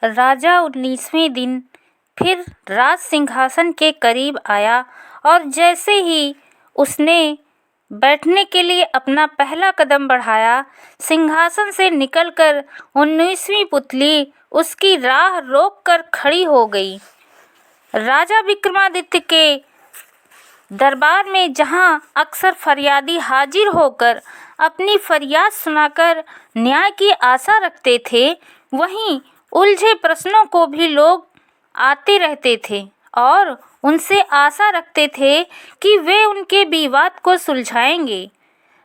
राजा 19वें दिन फिर राज सिंहासन के करीब आया और जैसे ही उसने बैठने के लिए अपना पहला कदम बढ़ाया, सिंहासन से निकलकर 19वीं पुतली उसकी राह रोककर खड़ी हो गई। राजा विक्रमादित्य के दरबार में जहां अक्सर फरियादी हाजिर होकर अपनी फरियाद सुनाकर न्याय की आशा रखते थे, वहीं उलझे प्रश्नों को भी लोग आते रहते थे और उनसे आशा रखते थे कि वे उनके विवाद को सुलझाएंगे।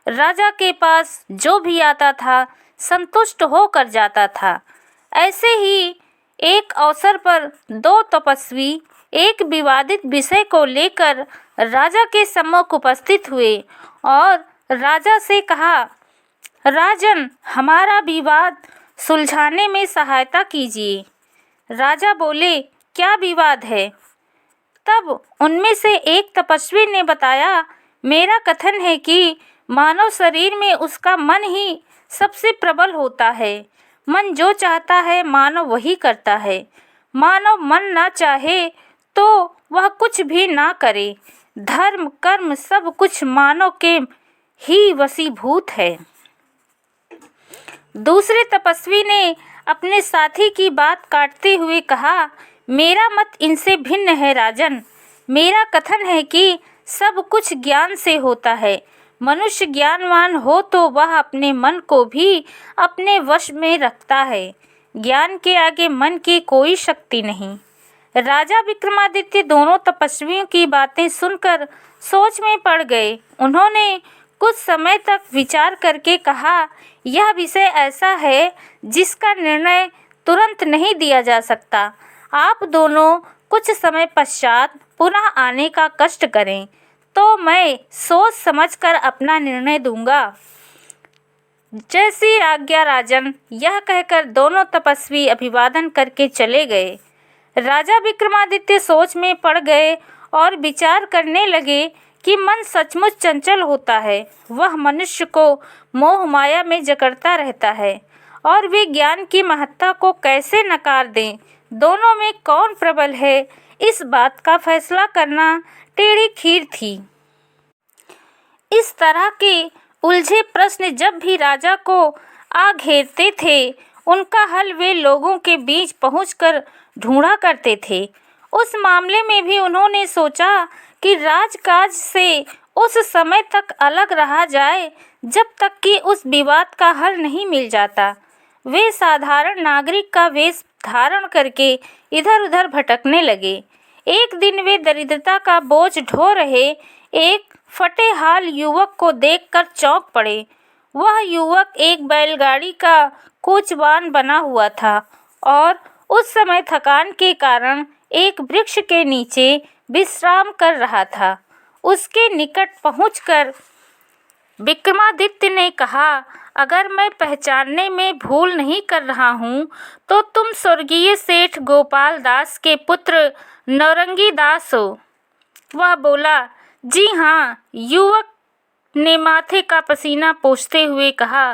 राजा के पास जो भी आता था संतुष्ट होकर जाता था। ऐसे ही एक अवसर पर दो तपस्वी एक विवादित विषय को लेकर राजा के सम्मुख उपस्थित हुए और राजा से कहा, राजन, हमारा विवाद सुलझाने में सहायता कीजिए। राजा बोले, क्या विवाद है? तब उनमें से एक तपस्वी ने बताया, मेरा कथन है कि मानव शरीर में उसका मन ही सबसे प्रबल होता है। मन जो चाहता है मानव वही करता है। मानव मन ना चाहे तो वह कुछ भी ना करे। धर्म कर्म सब कुछ मानव के ही वशीभूत है। दूसरे तपस्वी ने अपने साथी की बात काटते हुए कहा, मेरा मत इनसे भिन्न है राजन। मेरा कथन है कि सब कुछ ज्ञान से होता है। मनुष्य ज्ञानवान हो तो वह अपने मन को भी अपने वश में रखता है। ज्ञान के आगे मन की कोई शक्ति नहीं। राजा विक्रमादित्य दोनों तपस्वियों की बातें सुनकर सोच में पड़ गए। उन्होंने कुछ समय तक विचार करके कहा, यह विषय ऐसा है जिसका निर्णय तुरंत नहीं दिया जा सकता। आप दोनों कुछ समय पश्चात पुनः आने का कष्ट करें तो मैं सोच समझकर अपना निर्णय दूंगा। जैसी आज्ञा राजन। यह कहकर दोनों तपस्वी अभिवादन करके चले गए। राजा विक्रमादित्य सोच में पड़ गए और विचार करने लगे कि मन सचमुच चंचल होता है। वह मनुष्य को मोह माया में जकड़ता रहता है और वे ज्ञान की महत्ता को कैसे नकार दें। दोनों में कौन प्रबल है, इस बात का फैसला करना टेढ़ी खीर थी। इस तरह के उलझे प्रश्न जब भी राजा को आ घेरते थे, उनका हल वे लोगों के बीच पहुंचकर ढूंढा करते थे। उस मामले में भी उन्होंने सोचा कि राजकाज से उस समय तक अलग रहा जाए जब तक कि उस विवाद का हल नहीं मिल जाता। वे साधारण नागरिक का वेश धारण करके इधर-उधर भटकने लगे। एक दिन वे दरिद्रता का बोझ ढो रहे एक फटे हाल युवक को देखकर चौंक पड़े। वह युवक एक बैलगाड़ी का कोचवान बना हुआ था और उस समय थकान के कारण एक वृक्ष के नीचे विश्राम कर रहा था। उसके निकट पहुंचकर विक्रमादित्य ने कहा, अगर मैं पहचानने में भूल नहीं कर रहा हूँ तो तुम स्वर्गीय सेठ गोपाल दास के पुत्र नौरंगी दास हो। वह बोला, जी हाँ। युवक ने माथे का पसीना पोंछते हुए कहा,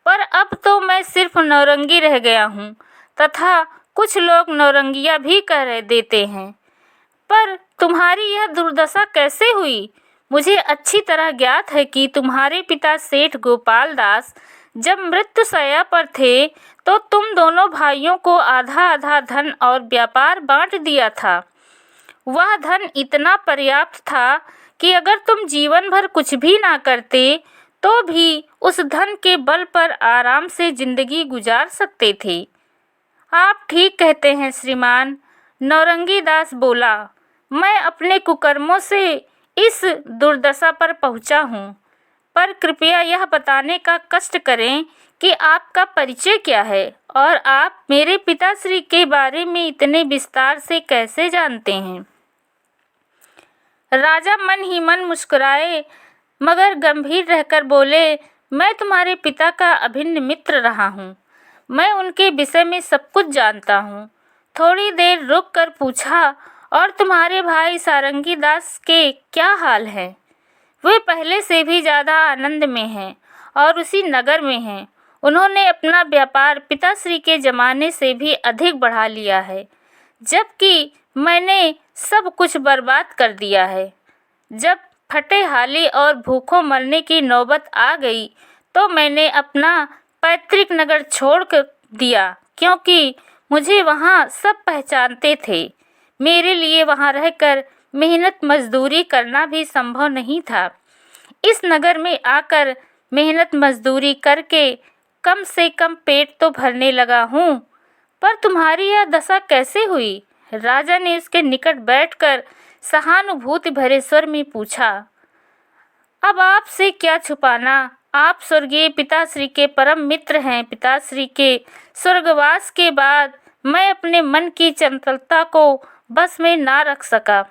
पर अब तो मैं सिर्फ नौरंगी रह गया हूँ तथा कुछ लोग नौरंगिया भी कह देते हैं। पर तुम्हारी यह दुर्दशा कैसे हुई? मुझे अच्छी तरह ज्ञात है कि तुम्हारे पिता सेठ गोपाल दास जब मृत्युशैया पर थे तो तुम दोनों भाइयों को आधा आधा धन और व्यापार बांट दिया था। वह धन इतना पर्याप्त था कि अगर तुम जीवन भर कुछ भी ना करते तो भी उस धन के बल पर आराम से जिंदगी गुजार सकते थे। आप ठीक कहते हैं श्रीमान, नौरंगी दास बोला। मैं अपने कुकर्मों से इस दुर्दशा पर पहुंचा हूँ, पर कृपया यह बताने का कष्ट करें कि आपका परिचय क्या है और आप मेरे पिताश्री के बारे में इतने विस्तार से कैसे जानते हैं। राजा मन ही मन मुस्कुराए मगर गंभीर रहकर बोले, मैं तुम्हारे पिता का अभिन्न मित्र रहा हूँ। मैं उनके विषय में सब कुछ जानता हूँ। थोड़ी देर रुक कर पूछा, और तुम्हारे भाई सारंगी दास के क्या हाल है? वे पहले से भी ज़्यादा आनंद में हैं और उसी नगर में हैं। उन्होंने अपना व्यापार पिताश्री के ज़माने से भी अधिक बढ़ा लिया है, जबकि मैंने सब कुछ बर्बाद कर दिया है। जब फटेहाली और भूखों मरने की नौबत आ गई तो मैंने अपना पैतृक नगर छोड़ कर दिया, क्योंकि मुझे वहाँ सब पहचानते थे। मेरे लिए वहाँ रहकर मेहनत मजदूरी करना भी संभव नहीं था। इस नगर में आकर मेहनत मजदूरी करके कम से कम पेट तो भरने लगा हूँ। पर तुम्हारी यह दशा कैसे हुई? राजा ने उसके निकट बैठकर सहानुभूति भरे स्वर में पूछा। अब आपसे क्या छुपाना, आप स्वर्गीय पिताश्री के परम मित्र हैं। पिताश्री के स्वर्गवास के बाद मैं अपने मन की चंचलता को बस में ना रख सका।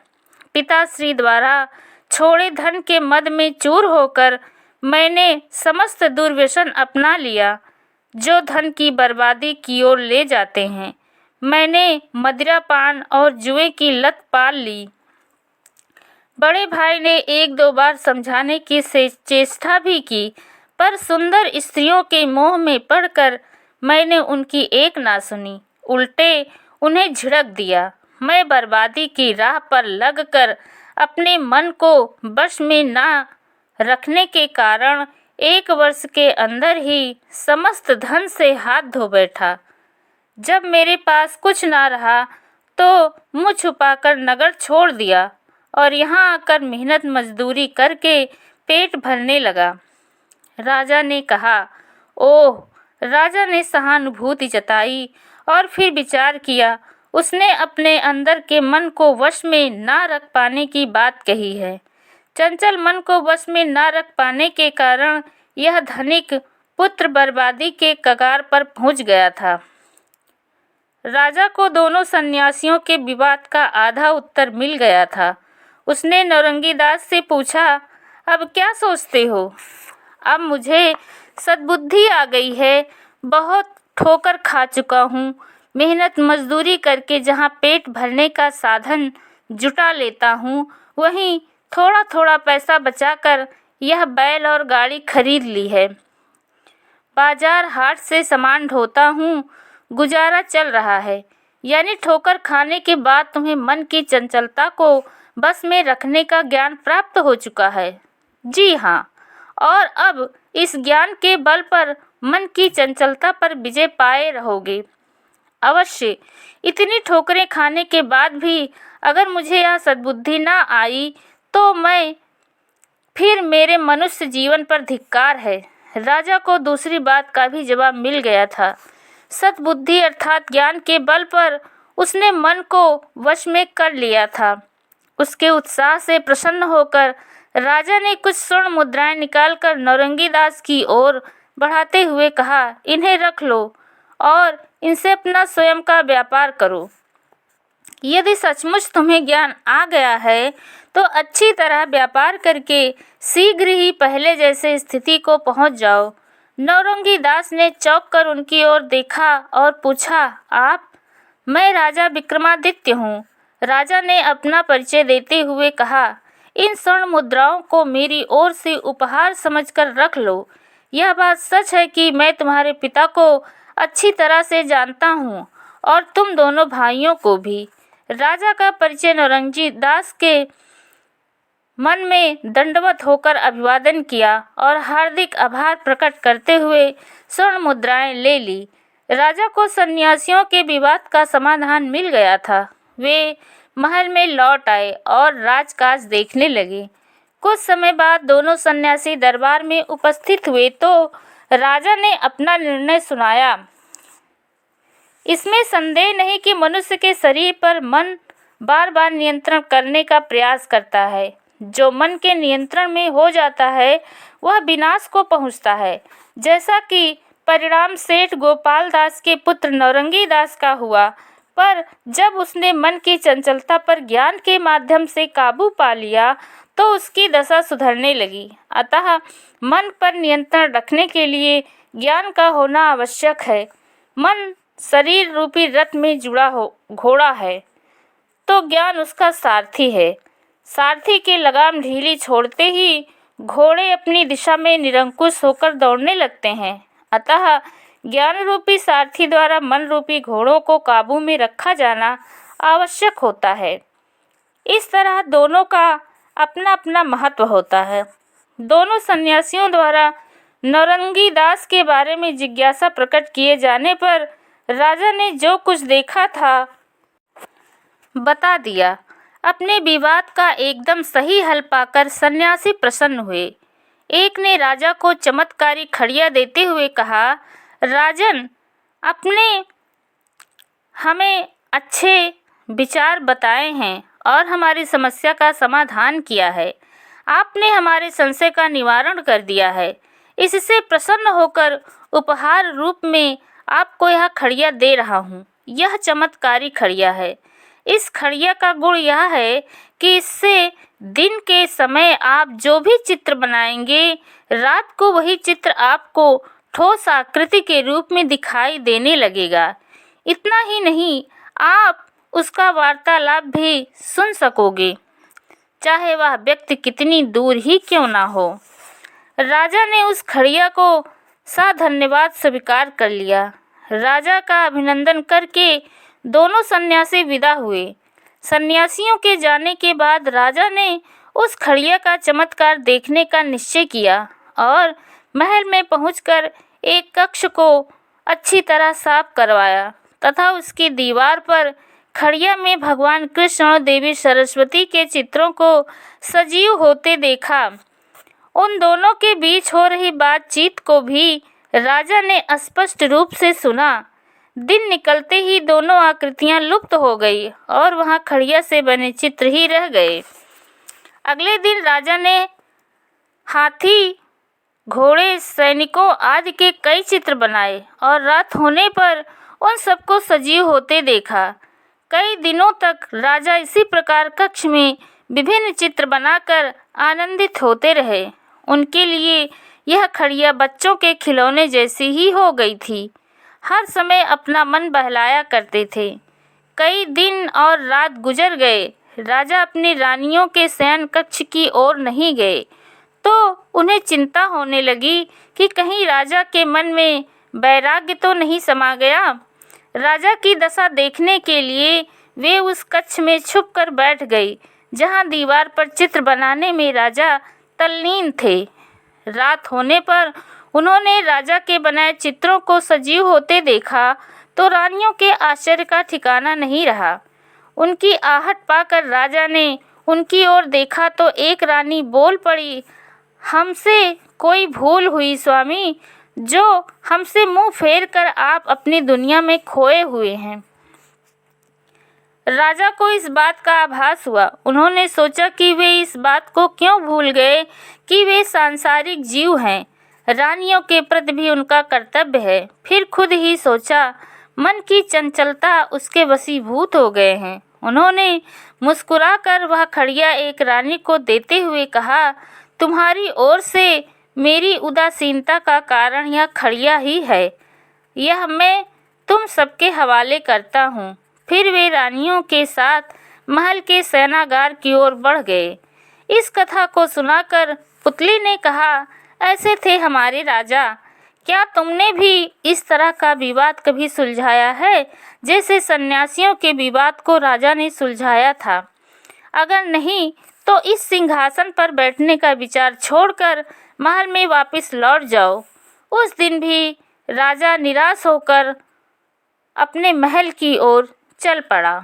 पिताश्री द्वारा छोड़े धन के मद में चूर होकर मैंने समस्त दुर्व्यसन अपना लिया, जो धन की बर्बादी की ओर ले जाते हैं। मैंने मदिरा पान और जुए की लत पाल ली। बड़े भाई ने एक दो बार समझाने की चेष्टा भी की, पर सुंदर स्त्रियों के मोह में पड़कर मैंने उनकी एक ना सुनी, उल्टे उन्हें झिड़क दिया। मैं बर्बादी की राह पर लगकर अपने मन को वश में ना रखने के कारण 1 वर्ष के अंदर ही समस्त धन से हाथ धो बैठा। जब मेरे पास कुछ ना रहा तो मुँह छुपाकर नगर छोड़ दिया और यहाँ आकर मेहनत मजदूरी करके पेट भरने लगा। राजा ने कहा। ओह! राजा ने सहानुभूति जताई और फिर विचार किया। उसने अपने अंदर के मन को वश में ना रख पाने की बात कही है। चंचल मन को वश में ना रख पाने के कारण यह धनिक पुत्र बर्बादी के कगार पर पहुंच गया था। राजा को दोनों सन्यासियों के विवाद का आधा उत्तर मिल गया था। उसने नौरंगी दास से पूछा, अब क्या सोचते हो? अब मुझे सद्बुद्धि आ गई है। बहुत ठोकर खा चुका हूँ। मेहनत मजदूरी करके जहाँ पेट भरने का साधन जुटा लेता हूँ, वहीं थोड़ा थोड़ा पैसा बचाकर यह बैल और गाड़ी खरीद ली है। बाजार हाट से सामान ढोता हूँ, गुजारा चल रहा है। यानी ठोकर खाने के बाद तुम्हें मन की चंचलता को बस में रखने का ज्ञान प्राप्त हो चुका है। जी हाँ, और अब इस ज्ञान के बल पर मन की चंचलता पर विजय पाए रहोगे। अवश्य। इतनी ठोकरें खाने के बाद भी अगर मुझे यह सद्बुद्धि ना आई तो फिर मेरे मनुष्य जीवन पर धिक्कार है। राजा को दूसरी बात का भी जवाब मिल गया था। सद्बुद्धि अर्थात ज्ञान के बल पर उसने मन को वश में कर लिया था। उसके उत्साह से प्रसन्न होकर राजा ने कुछ स्वर्ण मुद्राएं निकालकर नौरंगी दास की ओर बढ़ाते हुए कहा, इन्हें रख लो और इनसे अपना स्वयं का व्यापार करो। यदि सचमुच तुम्हें ज्ञान आ गया है तो अच्छी तरह व्यापार करके शीघ्र ही पहले जैसे स्थिति को पहुंच जाओ। नौरंगी दास ने चौंक कर उनकी ओर देखा और पूछा, आप? मैं राजा विक्रमादित्य हूँ। राजा ने अपना परिचय देते हुए कहा, इन स्वर्ण मुद्राओं को मेरी ओर से उपहार समझकर रख लो। यह बात सच है कि मैं तुम्हारे पिता को अच्छी तरह से जानता हूँ और तुम दोनों भाइयों को भी। राजा का परिचय नौरंगी दास के मन में दंडवत होकर अभिवादन किया और हार्दिक आभार प्रकट करते हुए स्वर्ण मुद्राएं ले ली। राजा को सन्यासियों के विवाद का समाधान मिल गया था। वे महल में लौट आए और राजकाज देखने लगे। कुछ समय बाद दोनों सन्यासी दरबार में उपस्थित हुए तो राजा ने अपना निर्णय सुनाया। इसमें संदेह नहीं कि मनुष्य के शरीर पर मन बार बार नियंत्रण करने का प्रयास करता है। जो मन के नियंत्रण में हो जाता है वह विनाश को पहुंचता है, जैसा कि परिणाम सेठ गोपाल दास के पुत्र नौरंगी दास का हुआ। पर जब उसने मन की चंचलता पर ज्ञान के माध्यम से काबू पा लिया तो उसकी दशा सुधरने लगी। अतः मन पर नियंत्रण रखने के लिए ज्ञान का होना आवश्यक है। मन शरीर रूपी रथ में जुड़ा हो घोड़ा है तो ज्ञान उसका सारथी है। सारथी की लगाम ढीली छोड़ते ही घोड़े अपनी दिशा में निरंकुश होकर दौड़ने लगते हैं। अतः ज्ञान रूपी सारथी द्वारा मन रूपी घोड़ों को काबू में रखा जाना आवश्यक होता है। इस तरह दोनों का अपना अपना महत्व होता है। दोनों सन्यासियों द्वारा नौरंगी दास के बारे में जिज्ञासा प्रकट किए जाने पर राजा ने जो कुछ देखा था बता दिया। अपने विवाद का एकदम सही हल पाकर सन्यासी प्रसन्न हुए। एक ने राजा को चमत्कारी खड़िया देते हुए कहा, राजन, आपने हमें अच्छे विचार बताए हैं और हमारी समस्या का समाधान किया है। आपने हमारे संशय का निवारण कर दिया है। इससे प्रसन्न होकर उपहार रूप में आपको यह खड़िया दे रहा हूँ। यह चमत्कारी खड़िया है। इस खड़िया का गुण यह है कि इससे दिन के समय आप जो भी चित्र बनाएंगे, रात को वही चित्र आपको ठोस आकृति के रूप में दिखाई देने लगेगा। इतना ही नहीं, आप उसका वार्तालाप भी सुन सकोगे, चाहे वह व्यक्ति कितनी दूर ही क्यों ना हो। राजा ने उस खड़िया को धन्यवाद स्वीकार कर लिया। राजा का अभिनंदन करके दोनों सन्यासी विदा हुए। सन्यासियों के जाने के बाद राजा ने उस खड़िया का चमत्कार देखने का निश्चय किया और महल में पहुंचकर एक कक्ष को अच्छी तरह साफ करवाया तथा उसकी दीवार पर खड़िया में भगवान कृष्ण और देवी सरस्वती के चित्रों को सजीव होते देखा। उन दोनों के बीच हो रही बातचीत को भी राजा ने स्पष्ट रूप से सुना। दिन निकलते ही दोनों आकृतियां लुप्त हो गई और वहां खड़िया से बने चित्र ही रह गए। अगले दिन राजा ने हाथी, घोड़े, सैनिकों आदि के कई चित्र बनाए और रात होने पर उन सबको सजीव होते देखा। कई दिनों तक राजा इसी प्रकार कक्ष में विभिन्न चित्र बनाकर आनंदित होते रहे। उनके लिए यह खड़िया बच्चों के खिलौने जैसी ही हो गई थी। हर समय अपना मन बहलाया करते थे। कई दिन और रात गुजर गए। राजा अपनी रानियों के शयन कक्ष की ओर नहीं गए तो उन्हें चिंता होने लगी कि कहीं राजा के मन में वैराग्य तो नहीं समा गया। राजा की दशा देखने के लिए वे उस कक्ष में छुप कर बैठ गई जहां दीवार पर चित्र बनाने में राजा तल्लीन थे। रात होने पर उन्होंने राजा के बनाए चित्रों को सजीव होते देखा तो रानियों के आश्चर्य का ठिकाना नहीं रहा। उनकी आहट पाकर राजा ने उनकी ओर देखा तो एक रानी बोल पड़ी, हमसे कोई भूल हुई स्वामी, जो हमसे मुंह फेर कर आप अपनी दुनिया में खोए हुए हैं। राजा को इस बात का आभास हुआ। उन्होंने सोचा कि वे इस बात को क्यों भूल गए कि वे सांसारिक जीव हैं। रानियों के प्रति भी उनका कर्तव्य है। फिर खुद ही सोचा, मन की चंचलता उसके वशीभूत हो गए हैं। उन्होंने मुस्कुराकर वह खड़िया एक रानी को देते हुए कहा, तुम्हारी ओर से मेरी उदासीनता का कारण यह खड़िया ही है। यह मैं तुम सबके हवाले करता हूँ। फिर वे रानियों के साथ महल के शयनागार की ओर बढ़ गए। इस कथा को सुनाकर पुतली ने कहा, ऐसे थे हमारे राजा। क्या तुमने भी इस तरह का विवाद कभी सुलझाया है जैसे सन्यासियों के विवाद को राजा ने सुलझाया था? अगर नहीं तो इस सिंहासन पर बैठने का विचार छोड़कर महल में वापस लौट जाओ। उस दिन भी राजा निराश होकर अपने महल की ओर चल पड़ा।